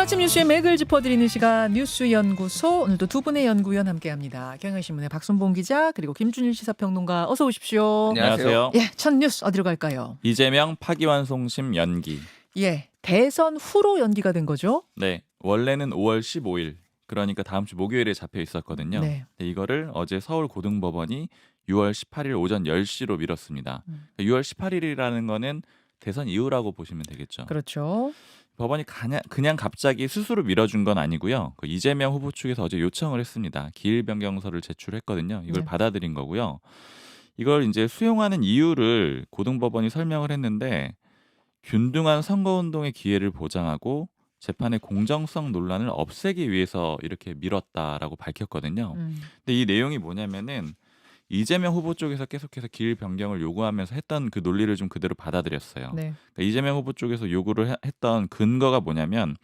아침 뉴스의 맥을 짚어드리는 시간 뉴스연구소. 오늘도 두 분의 연구위원 함께합니다. 경향신문의 박순봉 기자 그리고 김준일 시사평론가 어서 오십시오. 안녕하세요. 예, 첫 뉴스 어디로 갈까요? 이재명 파기환송심 연기. 예, 대선 후로 연기가 된 거죠? 네, 원래는 5월 15일, 그러니까 다음 주 목요일에 잡혀 있었거든요. 네. 근데 이거를 어제 서울고등법원이 6월 18일 오전 10시로 미뤘습니다. 6월 18일이라는 거는 대선 이후라고 보시면 되겠죠. 그렇죠. 법원이 그냥 갑자기 스스로 밀어준 건 아니고요. 그 이재명 후보 측에서 어제 요청을 했습니다. 기일 변경서를 제출했거든요. 이걸 네. 받아들인 거고요. 이걸 이제 수용하는 이유를 고등법원이 설명을 했는데, 균등한 선거운동의 기회를 보장하고 재판의 공정성 논란을 없애기 위해서 이렇게 밀었다라고 밝혔거든요. 근데 이 내용이 뭐냐면은 이재명 후보 쪽에서 계속해서 기일 변경을 요구하면서 했던 그 논리를 좀 그대로 받아들였어요. 네. 그러니까 이재명 후보 쪽에서 요구를 했던 근거가 뭐냐면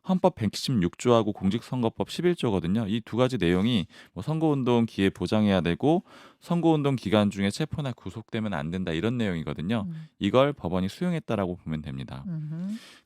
헌법 116조하고 공직선거법 11조거든요. 이 두 가지 내용이 뭐 선거운동 기회 보장해야 되고 선거운동 기간 중에 체포나 구속되면 안 된다, 이런 내용이거든요. 이걸 법원이 수용했다라고 보면 됩니다.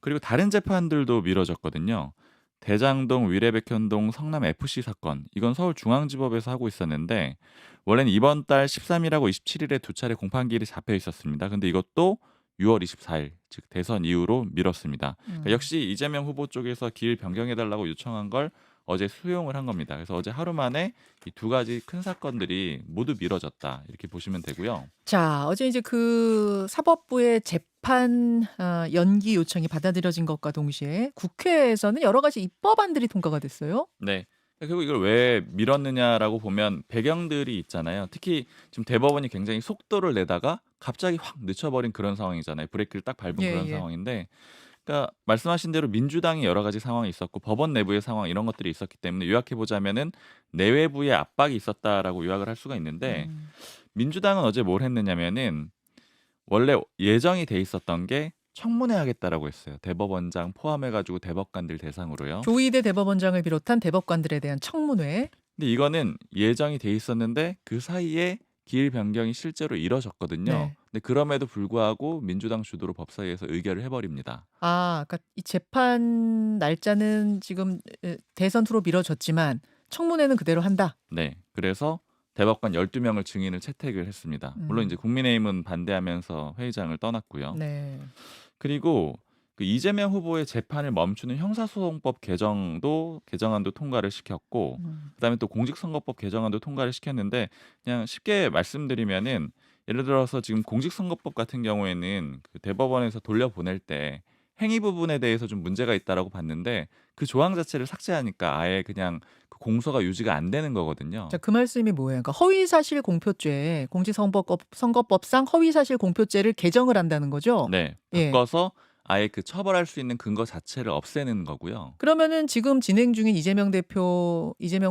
그리고 다른 재판들도 미뤄졌거든요. 대장동, 위례백현동, 성남FC 사건, 이건 서울중앙지법에서 하고 있었는데 원래는 이번 달 13일하고 27일에 두 차례 공판기일이 잡혀 있었습니다. 근데 이것도 6월 24일, 즉 대선 이후로 미뤘습니다. 그러니까 역시 이재명 후보 쪽에서 기일 변경해달라고 요청한 걸 어제 수용을 한 겁니다. 그래서 어제 하루 만에 이 두 가지 큰 사건들이 모두 미뤄졌다, 이렇게 보시면 되고요. 자, 어제 이제 그 사법부의 재판 연기 요청이 받아들여진 것과 동시에 국회에서는 여러 가지 입법안들이 통과가 됐어요. 네. 결국 이걸 왜 미뤘느냐라고 보면 배경들이 있잖아요. 특히 지금 대법원이 굉장히 속도를 내다가 갑자기 확 늦춰버린 그런 상황이잖아요. 브레이크를 딱 밟은 예, 그런 예. 상황인데, 그러니까 말씀하신 대로 민주당이 여러 가지 상황이 있었고 법원 내부의 상황, 이런 것들이 있었기 때문에 요약해 보자면은 내외부의 압박이 있었다라고 요약을 할 수가 있는데, 민주당은 어제 뭘 했느냐면은 원래 예정이 돼 있었던 게 청문회 하겠다라고 했어요. 대법원장 포함해가지고 대법관들 대상으로요. 조희대 대법원장을 비롯한 대법관들에 대한 청문회. 근데 이거는 예정이 돼 있었는데 그 사이에 기일 변경이 실제로 이뤄졌거든요. 네. 근데 그럼에도 불구하고 민주당 주도로 법사위에서 의결을 해버립니다. 아, 그러니까 이 재판 날짜는 지금 대선 후로 미뤄졌지만 청문회는 그대로 한다. 네, 그래서 대법관 12명을 증인을 채택을 했습니다. 물론 이제 국민의힘은 반대하면서 회의장을 떠났고요. 네. 그리고 그 이재명 후보의 재판을 멈추는 형사소송법 개정안도 통과를 시켰고, 그다음에 또 공직선거법 개정안도 통과를 시켰는데, 그냥 쉽게 말씀드리면은 예를 들어서 지금 공직선거법 같은 경우에는 그 대법원에서 돌려보낼 때 행위 부분에 대해서 좀 문제가 있다라고 봤는데 그 조항 자체를 삭제하니까 아예 그냥 그 공소가 유지가 안 되는 거거든요. 자, 그 말씀이 뭐예요? 그러니까 허위사실 공표죄, 공직선거법상 허위사실 공표죄를 개정을 한다는 거죠? 네, 예. 바꿔서 아예 그 처벌할 수 있는 근거 자체를 없애는 거고요. 그러면은 지금 진행 중인 이재명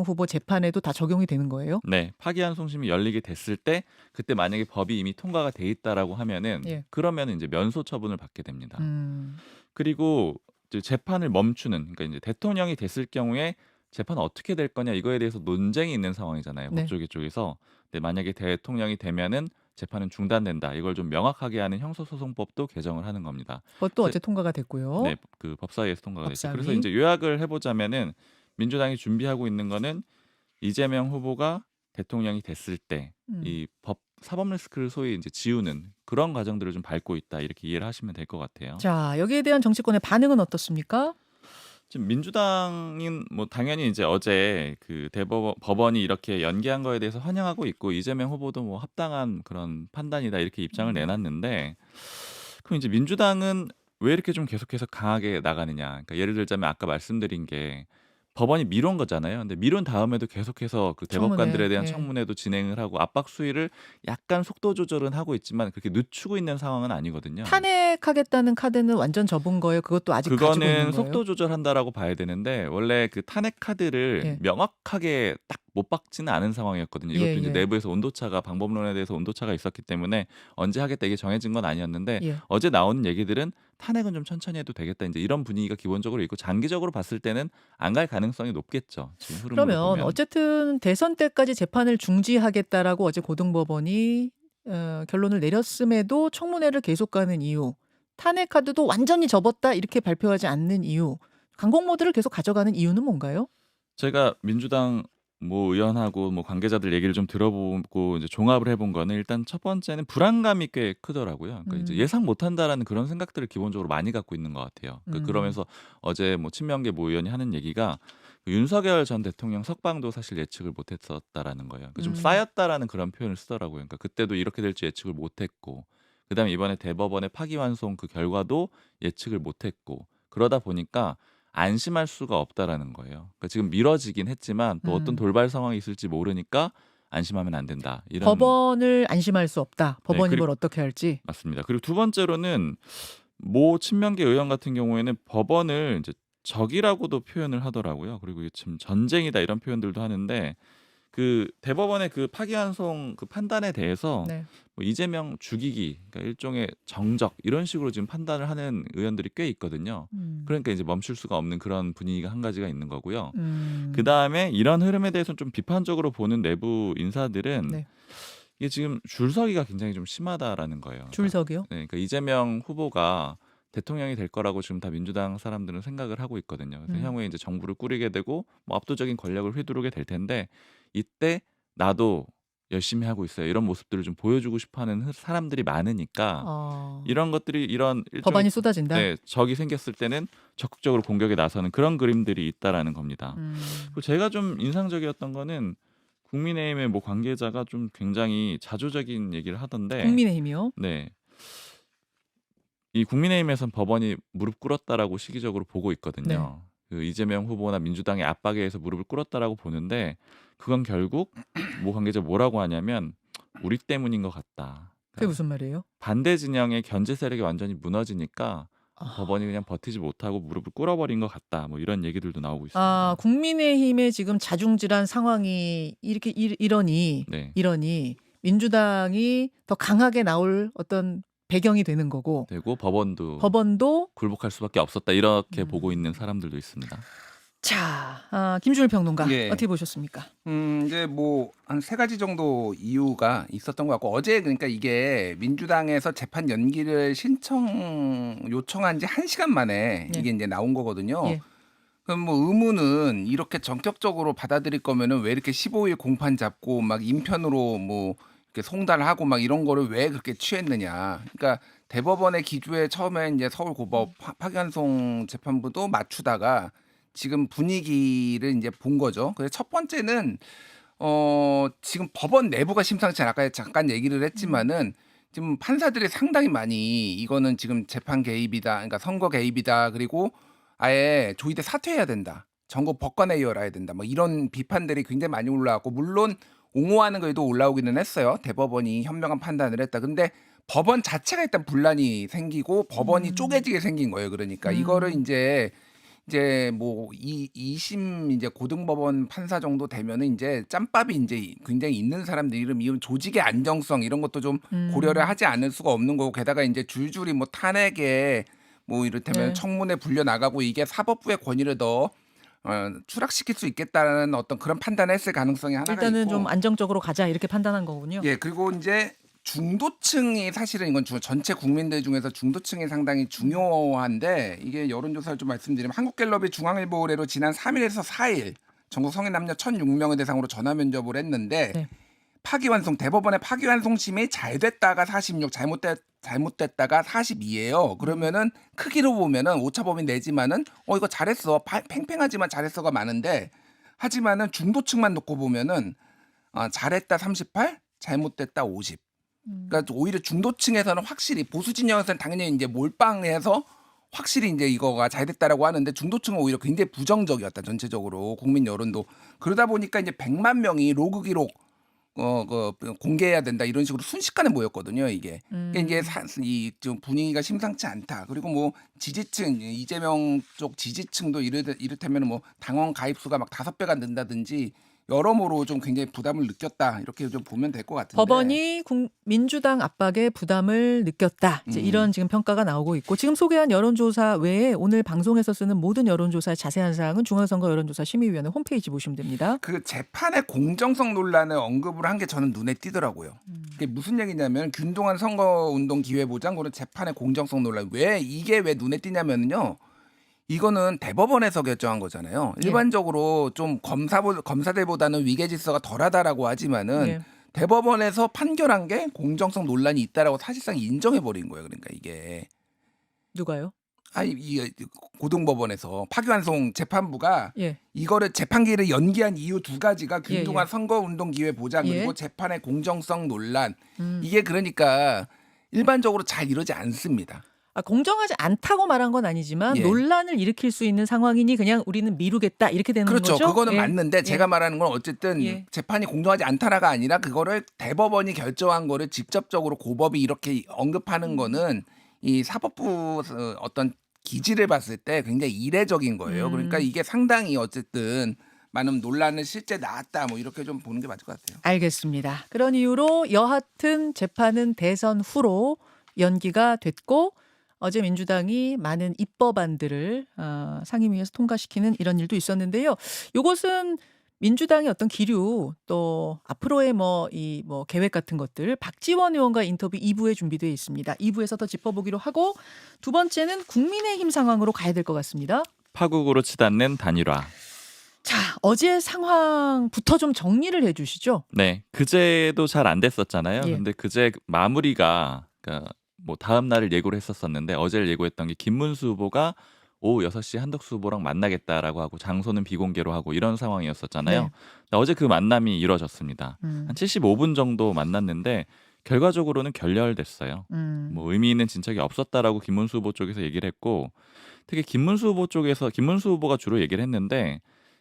후보 재판에도 다 적용이 되는 거예요? 네, 파기환송심이 열리게 됐을 때 그때 만약에 법이 이미 통과가 돼 있다라고 하면은 예. 그러면은 이제 면소 처분을 받게 됩니다. 음. 그리고 이제 재판을 멈추는, 그러니까 이제 대통령이 됐을 경우에 재판 어떻게 될 거냐, 이거에 대해서 논쟁이 있는 상황이잖아요. 네. 법조계 쪽에서. 근데 만약에 대통령이 되면은 재판은 중단된다, 이걸 좀 명확하게 하는 형사소송법도 개정을 하는 겁니다. 그것도 그래서 어제 통과가 됐고요. 네, 그 법사위에서 통과가 됐죠. 법사위. 그래서 이제 요약을 해보자면은 민주당이 준비하고 있는 거는 이재명 후보가 대통령이 됐을 때 이 사법 리스크를 소위 이제 지우는 그런 과정들을 좀 밟고 있다, 이렇게 이해를 하시면 될 것 같아요. 자, 여기에 대한 정치권의 반응은 어떻습니까? 지금 민주당은 뭐 당연히 이제 어제 그 법원이 이렇게 연기한 거에 대해서 환영하고 있고, 이재명 후보도 뭐 합당한 그런 판단이다, 이렇게 입장을 내놨는데, 그럼 이제 민주당은 왜 이렇게 좀 계속해서 강하게 나가느냐? 그러니까 예를 들자면 아까 말씀드린 게 법원이 미룬 거잖아요. 근데 미룬 다음에도 계속해서 그 대법관들에 청문회. 대한 예. 청문회도 진행을 하고 압박 수위를 약간 속도 조절은 하고 있지만 그렇게 늦추고 있는 상황은 아니거든요. 탄핵하겠다는 카드는 완전 접은 거예요? 그것도 아직 가지고 있는 그거는 거예요? 속도 조절한다라고 봐야 되는데, 원래 그 탄핵 카드를 예. 명확하게 딱 못 박지는 않은 상황이었거든요. 이것도 예, 이제 예. 내부에서 온도차가, 방법론에 대해서 온도차가 있었기 때문에 언제 하겠다 이게 정해진 건 아니었는데, 예. 어제 나오는 얘기들은 탄핵은 좀 천천히 해도 되겠다, 이제 이런 분위기가 기본적으로 있고, 장기적으로 봤을 때는 안 갈 가능성이 높겠죠. 지금 흐름으로 그러면 보면. 어쨌든 대선 때까지 재판을 중지하겠다라고 어제 고등법원이 결론을 내렸음에도 청문회를 계속 가는 이유, 탄핵 카드도 완전히 접었다 이렇게 발표하지 않는 이유, 강공 모드를 계속 가져가는 이유는 뭔가요? 제가 민주당 뭐 의원하고 뭐 관계자들 얘기를 좀 들어보고 이제 종합을 해본 거는 일단 첫 번째는 불안감이 꽤 크더라고요. 그러니까 이제 음. 예상 못한다라는 그런 생각들을 기본적으로 많이 갖고 있는 것 같아요. 음. 그러면서 어제 뭐 친명계 모 의원이 하는 얘기가 그 윤석열 전 대통령 석방도 사실 예측을 못했었다라는 거예요. 좀 음. 쌓였다라는 그런 표현을 쓰더라고요. 그러니까 그때도 이렇게 될지 예측을 못했고, 그다음에 이번에 대법원의 파기환송 그 결과도 예측을 못했고, 그러다 보니까 안심할 수가 없다라는 거예요. 그러니까 지금 미뤄지긴 했지만 또 어떤 음. 돌발 상황이 있을지 모르니까 안심하면 안 된다. 이런. 법원을 안심할 수 없다. 네, 법원이 뭘 어떻게 할지. 맞습니다. 그리고 두 번째로는 모 친명계 의원 같은 경우에는 법원을 이제 적이라고도 표현을 하더라고요. 그리고 이게 지금 전쟁이다 이런 표현들도 하는데, 그 대법원의 그 파기환송 그 판단에 대해서 네. 뭐 이재명 죽이기, 그러니까 일종의 정적 이런 식으로 지금 판단을 하는 의원들이 꽤 있거든요. 음. 그러니까 이제 멈출 수가 없는 그런 분위기가 한 가지가 있는 거고요. 음. 그다음에 이런 흐름에 대해서는 좀 비판적으로 보는 내부 인사들은 네. 이게 지금 줄서기가 굉장히 좀 심하다라는 거예요. 줄서기요? 네, 그러니까 이재명 후보가 대통령이 될 거라고 지금 다 민주당 사람들은 생각을 하고 있거든요. 그래서 향후에 이제 정부를 꾸리게 되고 뭐 압도적인 권력을 휘두르게 될 텐데, 이때 나도 열심히 하고 있어요. 이런 모습들을 좀 보여주고 싶어하는 사람들이 많으니까 어. 이런 것들이 이런 일종의, 법안이 쏟아진다. 네, 적이 생겼을 때는 적극적으로 공격에 나서는 그런 그림들이 있다라는 겁니다. 음. 그리고 제가 좀 인상적이었던 거는 국민의힘의 뭐 관계자가 좀 굉장히 자조적인 얘기를 하던데, 국민의힘이요? 네, 이 국민의힘에선 법원이 무릎 꿇었다라고 시기적으로 보고 네. 있거든요. 그 이재명 후보나 민주당의 압박에 의해서 무릎을 꿇었다라고 보는데, 그건 결국 모 관계자 뭐라고 하냐면 우리 때문인 것 같다. 그게 그러니까 무슨 말이에요? 반대 진영의 견제 세력이 완전히 무너지니까 법원이 아. 그냥 버티지 못하고 무릎을 꿇어버린 것 같다. 뭐 이런 얘기들도 나오고 아, 있습니다. 국민의힘의 지금 자중질환 상황이 이렇게 이러니 네, 민주당이 더 강하게 나올 어떤 배경이 되는 거고 되고 법원도 법원도 굴복할 수밖에 없었다. 이렇게 보고 있는 음. 사람들도 있습니다. 자, 김준일 평론가 예. 어떻게 보셨습니까? 이제 뭐 한 세 가지 정도 이유가 있었던 것 같고, 어제 그러니까 이게 민주당에서 재판 연기를 요청한 지 1시간 만에 네. 이게 이제 나온 거거든요. 예. 그럼 뭐 의무는 이렇게 전격적으로 받아들일 거면은 왜 이렇게 15일 공판 잡고 막 인편으로 뭐 이렇게 송달하고 막 이런 거를 왜 그렇게 취했느냐. 그러니까 대법원의 기조에 처음에 이제 서울고법 파기환송 재판부도 맞추다가 지금 분위기를 이제 본 거죠. 그래서 첫 번째는 지금 법원 내부가 심상치 않아. 아까 잠깐 얘기를 했지만은 지금 판사들이 상당히 많이 이거는 지금 재판 개입이다. 그러니까 선거 개입이다. 그리고 아예 조의대 사퇴해야 된다. 전국 법관회의 열어야 된다. 뭐 이런 비판들이 굉장히 많이 올라왔고, 물론 옹호하는 글도 올라오기는 했어요. 대법원이 현명한 판단을 했다. 근데 법원 자체가 일단 분란이 생기고 법원이 쪼개지게 생긴 거예요. 그러니까 이거를 이제 뭐 2심 이제 고등법원 판사 정도 되면은 이제 짬밥이 이제 굉장히 있는 사람들 이런 조직의 안정성 이런 것도 좀 고려를 하지 않을 수가 없는 거고, 게다가 이제 줄줄이 뭐 탄핵에 뭐 이를테면 네. 청문회 불려 나가고 이게 사법부의 권위를 더 추락시킬 수 있겠다는 어떤 그런 판단을 했을 가능성이 하나가 일단은 있고, 좀 안정적으로 가자 이렇게 판단한 거군요. 예, 그리고 이제 중도층이 사실은 이건 전체 국민들 중에서 중도층이 상당히 중요한데, 이게 여론조사를 좀 말씀드리면 한국갤럽이 중앙일보 의뢰로 지난 3일에서 4일 전국 성인 남녀 1,006명을 대상으로 전화 면접을 했는데, 네. 대법원의 파기환송심이 잘 됐다가 46, 잘못됐다가 42예요. 그러면은 크기로 보면은 오차범위 내지만은 이거 잘했어, 팽팽하지만 잘했어가 많은데, 하지만은 중도층만 놓고 보면은 잘했다 38, 잘못됐다 50. 그러니까 오히려 중도층에서는 확실히, 보수 진영에서는 당연히 이제 몰빵해서 확실히 이제 이거가 잘 됐다라고 하는데, 중도층은 오히려 굉장히 부정적이었다, 전체적으로 국민 여론도. 그러다 보니까 이제 100만 명이 로그 기록 공개해야 된다 이런 식으로 순식간에 모였거든요, 이게. 그러니까 이게 좀 분위기가 심상치 않다. 그리고 뭐 지지층, 이재명 쪽 지지층도 이를테면 뭐 당원 가입수가 막 5배가 는다든지 여러모로 좀 굉장히 부담을 느꼈다, 이렇게 좀 보면 될 것 같은데. 법원이 민주당 압박에 부담을 느꼈다. 이제 이런 지금 평가가 나오고 있고, 지금 소개한 여론조사 외에 오늘 방송에서 쓰는 모든 여론조사의 자세한 사항은 중앙선거 여론조사 심의위원회 홈페이지 보시면 됩니다. 그 재판의 공정성 논란을 언급을 한 게 저는 눈에 띄더라고요. 그게 무슨 얘기냐면, 균동한 선거운동 기회보장, 그리고 재판의 공정성 논란. 왜 눈에 띄냐면요, 이거는 대법원에서 결정한 거잖아요. 예. 일반적으로 좀 검사들보다는 위계질서가 덜하다라고 하지만은 예. 대법원에서 판결한 게 공정성 논란이 있다라고 사실상 인정해 버린 거예요. 그러니까 이게 누가요? 아니 이 고등법원에서 파기환송 재판부가 예. 이거를 재판기를 연기한 이유 두 가지가 예, 균등한 예. 선거운동 기회 보장 예. 그리고 재판의 공정성 논란. 음. 이게 그러니까 일반적으로 잘 이루어지지 않습니다. 공정하지 않다고 말한 건 아니지만 예. 논란을 일으킬 수 있는 상황이니 그냥 우리는 미루겠다 이렇게 되는 그렇죠. 거죠. 그거는 예. 맞는데 제가 말하는 건 어쨌든 예. 재판이 공정하지 않다라가 아니라 그거를 대법원이 결정한 거를 직접적으로 고법이 이렇게 언급하는 거는 이 사법부 어떤 기지를 봤을 때 굉장히 이례적인 거예요. 그러니까 이게 상당히 어쨌든 많은 논란은 실제 나왔다 뭐 이렇게 좀 보는 게 맞을 것 같아요. 알겠습니다. 그런 이유로 여하튼 재판은 대선 후로 연기가 됐고 어제 민주당이 많은 입법안들을 상임위에서 통과시키는 이런 일도 있었는데요. 이것은 민주당의 어떤 기류 또 앞으로의 이 계획 같은 것들 박지원 의원과 인터뷰 2부에 준비되어 있습니다. 2부에서 더 짚어보기로 하고 두 번째는 국민의힘 상황으로 가야 될 것 같습니다. 파국으로 치닫는 단일화. 자, 어제 상황부터 좀 정리를 해 주시죠. 네, 그제도 잘 안 됐었잖아요. 예. 근데 그제 마무리가 그러니까 뭐 다음 날을 예고를 했었었는데 어제를 예고했던 게 김문수 후보가 오후 6시 한덕수 후보랑 만나겠다라고 하고 장소는 비공개로 하고 이런 상황이었었잖아요. 네. 근데 어제 그 만남이 이루어졌습니다. 음. 한 75분 정도 만났는데 결과적으로는 결렬됐어요. 뭐 의미 있는 진척이 없었다라고 김문수 후보 쪽에서 얘기를 했고 특히 김문수 후보가 주로 얘기를 했는데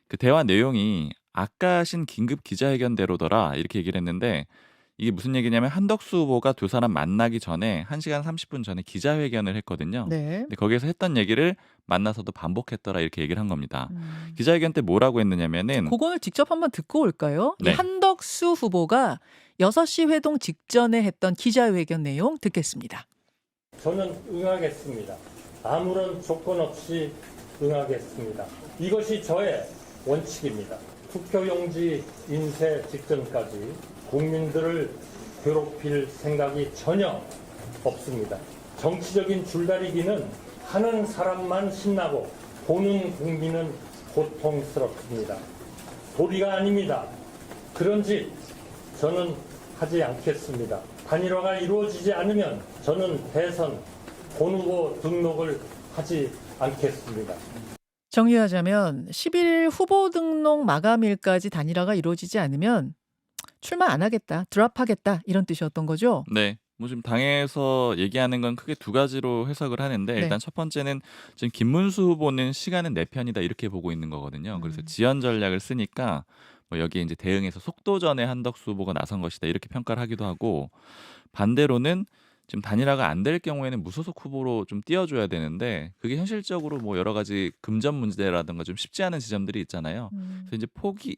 그 대화 내용이 아까 하신 긴급 기자회견대로더라 이렇게 얘기를 했는데 이게 무슨 얘기냐면 한덕수 후보가 두 사람 만나기 전에 1시간 30분 전에 기자회견을 했거든요. 네. 근데 거기에서 했던 얘기를 만나서도 반복했더라 이렇게 얘기를 한 겁니다. 음. 기자회견 때 뭐라고 했느냐면은 그거를 직접 한번 듣고 올까요? 이 네. 한덕수 후보가 6시 회동 직전에 했던 기자회견 내용 듣겠습니다. 저는 응하겠습니다. 아무런 조건 없이 응하겠습니다. 이것이 저의 원칙입니다. 투표용지 인쇄 직전까지 국민들을 괴롭힐 생각이 전혀 없습니다. 정치적인 줄다리기는 하는 사람만 신나고 보는 국민은 고통스럽습니다. 도리가 아닙니다. 그런 짓 저는 하지 않겠습니다. 단일화가 이루어지지 않으면 저는 대선 본후보 등록을 하지 않겠습니다. 정리하자면 11일 후보 등록 마감일까지 단일화가 이루어지지 않으면 출마 안 하겠다, 드랍하겠다 이런 뜻이었던 거죠. 네. 뭐 지금 당에서 얘기하는 건 크게 두 가지로 해석을 하는데 네. 일단 첫 번째는 지금 김문수 후보는 시간은 내 편이다 이렇게 보고 있는 거거든요. 그래서 지연 전략을 쓰니까 뭐 여기에 이제 대응해서 속도전에 한덕수 후보가 나선 것이다 이렇게 평가를 하기도 하고 반대로는 지금 단일화가 안 될 경우에는 무소속 후보로 좀 띄워줘야 되는데 그게 현실적으로 뭐 여러 가지 금전 문제라든가 좀 쉽지 않은 지점들이 있잖아요. 그래서 이제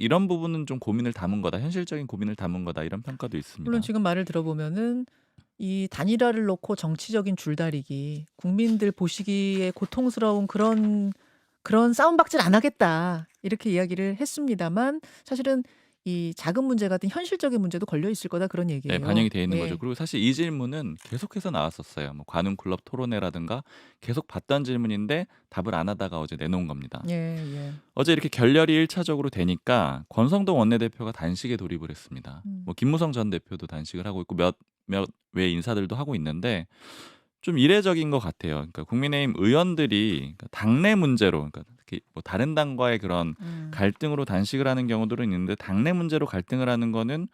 이런 부분은 좀 고민을 담은 거다. 현실적인 고민을 담은 거다. 이런 평가도 있습니다. 물론 지금 말을 들어보면은 이 단일화를 놓고 정치적인 줄다리기, 국민들 보시기에 고통스러운 그런 싸움박질 안 하겠다 이렇게 이야기를 했습니다만 사실은 이 작은 문제 같은 현실적인 문제도 걸려 있을 거다 그런 얘기예요. 네, 반영이 돼 있는 예. 거죠. 그리고 사실 이 질문은 계속해서 나왔었어요. 뭐 관훈 클럽 토론회라든가 계속 받던 질문인데 답을 안 하다가 어제 내놓은 겁니다. 예, 예. 어제 이렇게 결렬이 1차적으로 되니까 권성동 원내대표가 단식에 돌입을 했습니다. 뭐 김무성 전 대표도 단식을 하고 있고 몇 외 인사들도 하고 있는데 좀 이례적인 것 같아요. 그러니까 국민의힘 의원들이 그러니까 당내 문제로, 그러니까 특히 뭐 다른 당과의 그런 갈등으로 단식을 하는 경우들은 있는데 당내 문제로 갈등을 하는 거는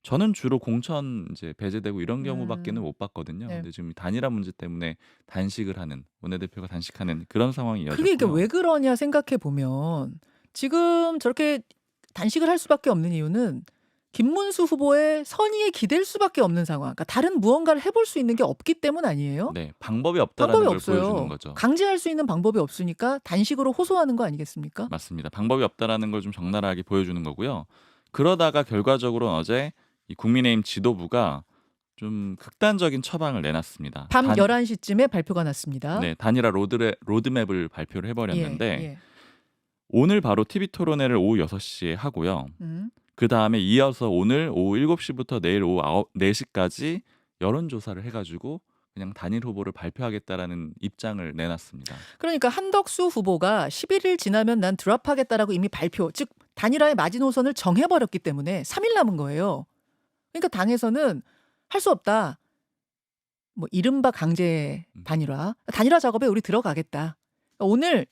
저는 주로 공천 이제 배제되고 이런 경우밖에는 못 봤거든요. 네. 근데 지금 단일화 문제 때문에 단식을 하는 원내대표가 단식하는 그런 상황이 그게 이게 이어졌고요. 왜 그러냐 생각해 보면 지금 저렇게 단식을 할 수밖에 없는 이유는 김문수 후보의 선의에 기댈 수밖에 없는 상황. 그러니까 다른 무언가를 해볼 수 있는 게 없기 때문 아니에요? 네, 방법이 없다라는 방법이 걸 없어요. 보여주는 거죠. 강제할 수 있는 방법이 없으니까 단식으로 호소하는 거 아니겠습니까? 맞습니다. 방법이 없다라는 걸 좀 적나라하게 보여주는 거고요. 그러다가 결과적으로 어제 이 국민의힘 지도부가 좀 극단적인 처방을 내놨습니다. 밤 11시쯤에 발표가 났습니다. 네, 단일화 로드맵을 발표를 해버렸는데 예. 오늘 바로 TV 토론회를 오후 6시에 하고요. 그 다음에 이어서 오늘 오후 7시부터 내일 오후 4시까지 여론조사를 해가지고 그냥 단일 후보를 발표하겠다라는 입장을 내놨습니다. 그러니까 한덕수 후보가 11일 지나면 난 드랍하겠다라고 이미 발표, 즉 단일화의 마지노선을 정해버렸기 때문에 3일 남은 거예요. 그러니까 당에서는 할 수 없다. 뭐 이른바 강제 단일화 작업에 우리 들어가겠다. 오늘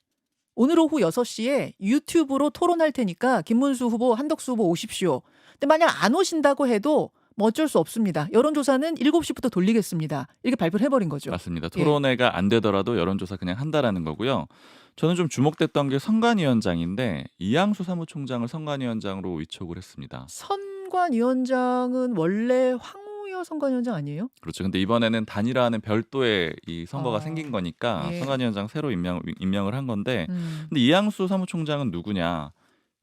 오후 6시에 유튜브로 토론할 테니까 김문수 후보, 한덕수 후보 오십시오. 근데 만약 안 오신다고 해도 뭐 어쩔 수 없습니다. 여론조사는 7시부터 돌리겠습니다. 이렇게 발표를 해버린 거죠. 맞습니다. 예. 토론회가 안 되더라도 여론조사 그냥 한다라는 거고요. 저는 좀 주목됐던 게 선관위원장인데 이양수 사무총장을 선관위원장으로 위촉을 했습니다. 선관위원장은 원래 황우여 선관위원장 아니에요? 그렇죠. 근데 이번에는 단일화하는 별도의 이 선거가 아, 생긴 거니까 예. 선관위원장 새로 임명을 한 건데 음, 근데 이양수 사무총장은 누구냐?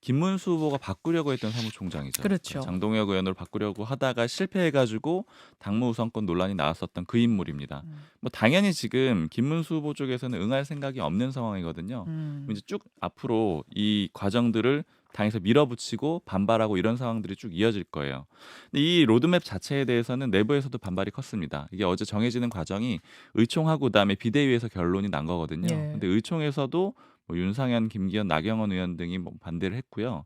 김문수 후보가 바꾸려고 했던 사무총장이죠. 그렇죠. 장동혁 의원으로 바꾸려고 하다가 실패해가지고 당무 우선권 논란이 나왔었던 그 인물입니다. 뭐 당연히 지금 김문수 후보 쪽에서는 응할 생각이 없는 상황이거든요. 이제 쭉 앞으로 이 과정들을 당에서 밀어붙이고 반발하고 이런 상황들이 쭉 이어질 거예요. 근데 이 로드맵 자체에 대해서는 내부에서도 반발이 컸습니다. 이게 어제 정해지는 과정이 의총하고 그다음에 비대위에서 결론이 난 거거든요. 예. 근데 의총에서도 뭐 윤상현, 김기현, 나경원 의원 등이 뭐 반대를 했고요.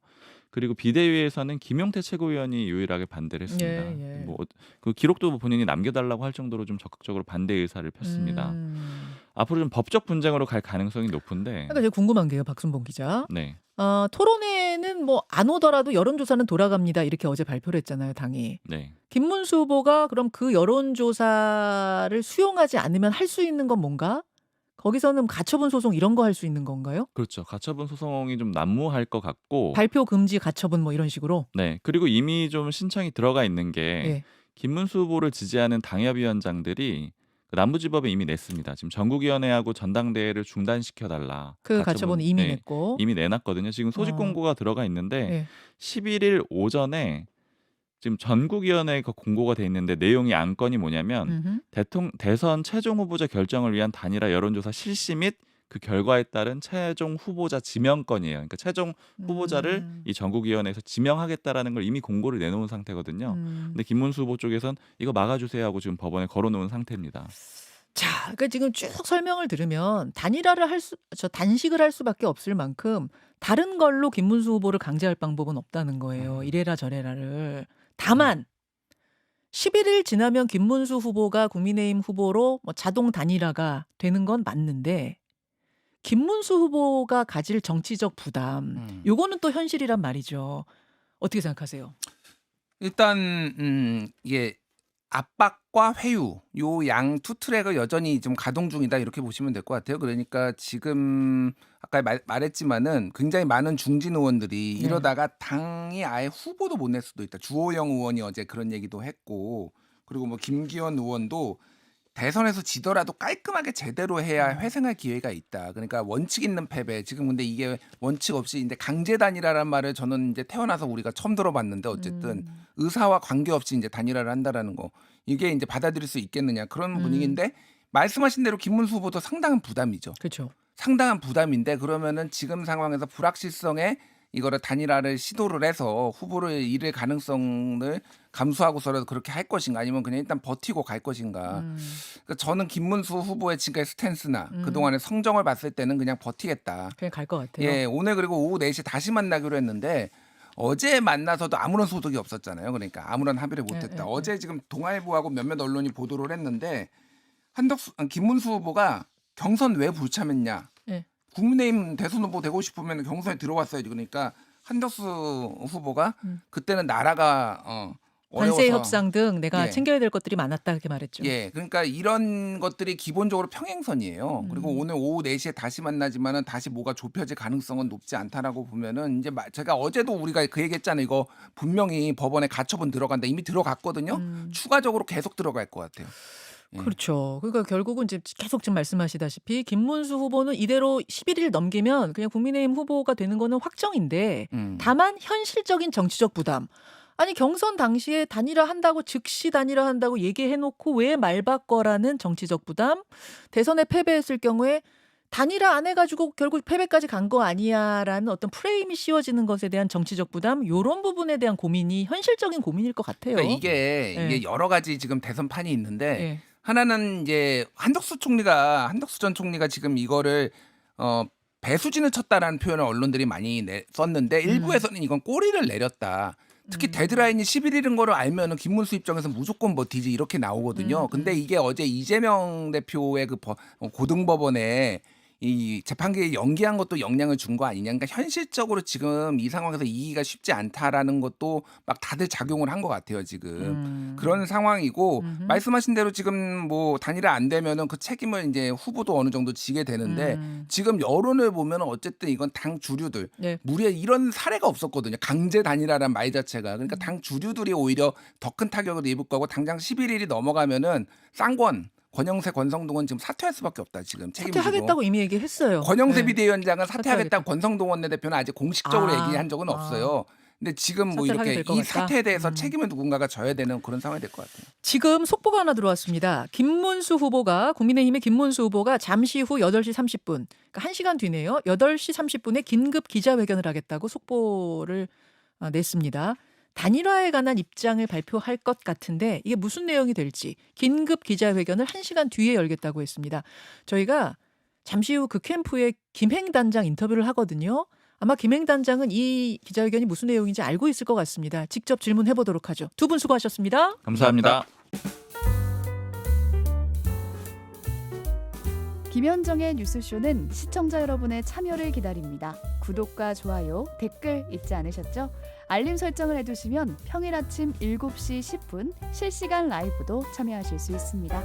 그리고 비대위에서는 김용태 최고위원이 유일하게 반대를 했습니다. 예, 예. 뭐 그 기록도 본인이 남겨달라고 할 정도로 좀 적극적으로 반대 의사를 폈습니다. 앞으로 좀 법적 분쟁으로 갈 가능성이 높은데. 그러니까 제가 궁금한 게요, 박순봉 기자. 네. 토론회는 뭐 안 오더라도 여론조사는 돌아갑니다. 이렇게 어제 발표를 했잖아요, 당이. 네. 김문수 후보가 그럼 그 여론조사를 수용하지 않으면 할 수 있는 건 뭔가? 거기서는 가처분 소송 이런 거 할 수 있는 건가요? 그렇죠. 가처분 소송이 좀 난무할 것 같고. 발표 금지 가처분 뭐 이런 식으로? 네. 그리고 이미 좀 신청이 들어가 있는 게 예. 김문수 후보를 지지하는 당협위원장들이 남부지법에 이미 냈습니다. 지금 전국위원회하고 전당대회를 중단시켜달라. 그 가처분 이미 네, 냈고. 이미 내놨거든요. 지금 소집 어. 공고가 들어가 있는데 예. 11일 오전에 지금 전국위원회가 공고가 돼 있는데 내용이 안건이 뭐냐면 대선 최종 후보자 결정을 위한 단일화 여론조사 실시 및 그 결과에 따른 최종 후보자 지명건이에요. 그러니까 최종 후보자를 이 전국위원회에서 지명하겠다라는 걸 이미 공고를 내놓은 상태거든요. 근데 김문수 후보 쪽에선 이거 막아주세요 하고 지금 법원에 걸어놓은 상태입니다. 자, 그러니까 지금 쭉 설명을 들으면 단일화를 단식을 할 수밖에 없을 만큼 다른 걸로 김문수 후보를 강제할 방법은 없다는 거예요. 이래라 저래라를. 다만 11일 지나면 김문수 후보가 국민의힘 후보로 뭐 자동 단일화가 되는 건 맞는데 김문수 후보가 가질 정치적 부담, 요거는 또 현실이란 말이죠. 어떻게 생각하세요? 일단 이게 압박과 회유 요 양 투 트랙을 여전히 좀 가동 중이다 이렇게 보시면 될 것 같아요. 그러니까 지금 아까 말했지만은 굉장히 많은 중진 의원들이 네. 이러다가 당이 아예 후보도 못 낼 수도 있다. 주호영 의원이 어제 그런 얘기도 했고, 그리고 뭐 김기현 의원도 대선에서 지더라도 깔끔하게 제대로 해야 회생할 기회가 있다. 그러니까 원칙 있는 패배. 지금 근데 이게 원칙 없이 이제 강제 단일화란 말을 저는 이제 태어나서 우리가 처음 들어봤는데 어쨌든 의사와 관계없이 이제 단일화를 한다라는 거. 이게 이제 받아들일 수 있겠느냐 그런 분위기인데 말씀하신 대로 김문수 후보도 상당한 부담이죠. 그렇죠. 상당한 부담인데 그러면은 지금 상황에서 불확실성에 이거를 단일화를 시도를 해서 후보를 잃을 가능성을 감수하고서라도 그렇게 할 것인가 아니면 그냥 일단 버티고 갈 것인가. 그러니까 저는 김문수 후보의 지금까지 스탠스나 그동안의 성정을 봤을 때는 그냥 버티겠다. 그냥 갈 것 같아요. 예, 오늘 그리고 오후 4시 다시 만나기로 했는데 어제 만나서도 아무런 소득이 없었잖아요. 그러니까 아무런 합의를 못했다. 어제 지금 동아일보하고 몇몇 언론이 보도를 했는데 김문수 후보가 경선 왜 불참했냐. 예. 국민의힘 대선 후보 되고 싶으면 경선에 들어왔어야지. 그러니까 한덕수 후보가 그때는 나라가 어려워서 관세 협상 등 내가 예. 챙겨야 될 것들이 많았다 그렇게 말했죠. 예, 그러니까 이런 것들이 기본적으로 평행선이에요. 그리고 오늘 오후 4시에 다시 만나지만은 다시 뭐가 좁혀질 가능성은 높지 않다라고 보면은 이제 제가 어제도 우리가 그 얘기했잖아요. 이거 분명히 법원에 가처분 들어간다. 이미 들어갔거든요. 추가적으로 계속 들어갈 것 같아요. 예. 그렇죠. 그러니까 결국은 이제 계속 지금 말씀하시다시피 김문수 후보는 이대로 11일 넘기면 그냥 국민의힘 후보가 되는 거는 확정인데 다만 현실적인 정치적 부담. 아니 경선 당시에 단일화한다고 즉시 단일화한다고 얘기해놓고 왜 말 바꿔라는 정치적 부담. 대선에 패배했을 경우에 단일화 안 해가지고 결국 패배까지 간 거 아니야라는 어떤 프레임이 씌워지는 것에 대한 정치적 부담, 이런 부분에 대한 고민이 현실적인 고민일 것 같아요. 그러니까 이게 예. 여러 가지 지금 대선판이 있는데 예. 하나는 이제 한덕수 전 총리가 지금 이거를 배수진을 쳤다라는 표현을 언론들이 많이 썼는데 일부에서는 이건 꼬리를 내렸다. 특히 데드라인이 11일인 거를 알면은 김문수 입장에서 무조건 버티지 이렇게 나오거든요. 근데 이게 어제 이재명 대표의 그 고등법원에 이 재판기에 연기한 것도 영향을 준 거 아니냐. 그러니까 현실적으로 지금 이 상황에서 이기가 쉽지 않다라는 것도 막 다들 작용을 한 것 같아요. 지금 그런 상황이고 말씀하신 대로 지금 뭐 단일화 안 되면은 그 책임을 이제 후보도 어느 정도 지게 되는데 지금 여론을 보면 어쨌든 이건 당 주류들 네. 무리에 이런 사례가 없었거든요. 강제 단일화란 말 자체가. 그러니까 당 주류들이 오히려 더 큰 타격을 입을 거고 당장 11일이 넘어가면은 권영세, 권성동은 지금 사퇴할 수밖에 없다. 지금 책임지고. 사퇴하겠다고 이미 얘기했어요. 권영세 네. 비대위원장은 사퇴하겠다. 사퇴하겠다. 권성동 원내대표는 아직 공식적으로 얘기한 적은 없어요. 근데 지금 뭐 사퇴를 하게 이렇게 될것 이 같다. 사태에 대해서 책임을 누군가가 져야 되는 그런 상황이 될 것 같아요. 지금 속보가 하나 들어왔습니다. 국민의힘의 김문수 후보가 잠시 후 8시 30분, 그러니까 1시간 뒤네요. 8시 30분에 긴급 기자회견을 하겠다고 속보를 냈습니다. 단일화에 관한 입장을 발표할 것 같은데 이게 무슨 내용이 될지 긴급 기자회견을 1시간 뒤에 열겠다고 했습니다. 저희가 잠시 후 그 캠프의 김행 단장 인터뷰를 하거든요. 아마 김행 단장은 이 기자회견이 무슨 내용인지 알고 있을 것 같습니다. 직접 질문해 보도록 하죠. 두 분 수고하셨습니다. 감사합니다. 김현정의 뉴스쇼는 시청자 여러분의 참여를 기다립니다. 구독과 좋아요, 댓글 잊지 않으셨죠? 알림 설정을 해두시면 평일 아침 7시 10분 실시간 라이브도 참여하실 수 있습니다.